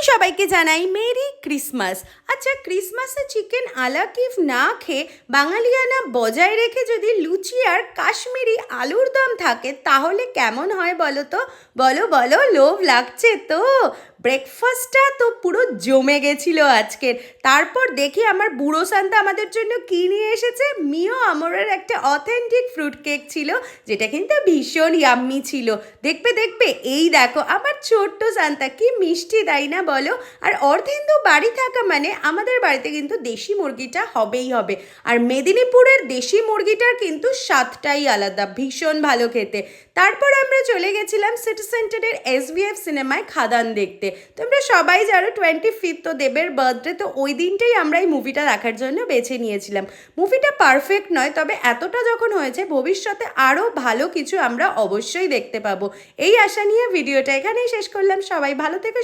সবাইকে জানাই merry Christmas. আচ্ছা, ক্রিসমাসে চিকেন আলা কিফ না খেয়ে বাঙালিয়ানা বজায় রেখে যদি লুচি আর কাশ্মীরি আলুর দম থাকে তাহলে কেমন হয় বলো তো? বলো বলো, লোভ লাগছে তো? ব্রেকফাস্টটা তো পুরো জমে গেছিল আজকের। তারপর দেখি আমার বুড়ো সান্তা আমাদের জন্য কী নিয়ে এসেছে। মিও আমরের একটা অথেন্টিক ফ্রুট কেক ছিল, যেটা কিন্তু ভীষণ ইয়াম্মি ছিল। দেখবে দেখবে, এই দেখো আমার ছোট্ট সান্তা, কি মিষ্টি তাই না বলো? আর অর্ধেন্দু বাড়ি থাকা মানে আমাদের বাড়িতে কিন্তু দেশি মুরগিটা হবেই হবে। আর মেদিনীপুরের দেশি মুরগিটার কিন্তু স্বাদটাই আলাদা, ভীষণ ভালো খেতে। তারপর আমরা চলে গেছিলাম সিটি সেন্টারের SVF সিনেমায় খাদান দেখতে। তোমরা সবাই জানো 25th তো দেবের বার্থডে, তো ওই দিনটাই আমরা এই মুভিটা দেখার জন্য বেছে নিয়েছিলাম। মুভিটা পারফেক্ট নয়, তবে এতটা যখন হয়েছে ভবিষ্যতে আরও ভালো কিছু আমরা অবশ্যই দেখতে পাবো। এই আশা নিয়ে ভিডিওটা এখানেই শেষ করলাম। সবাই ভালো থেকো।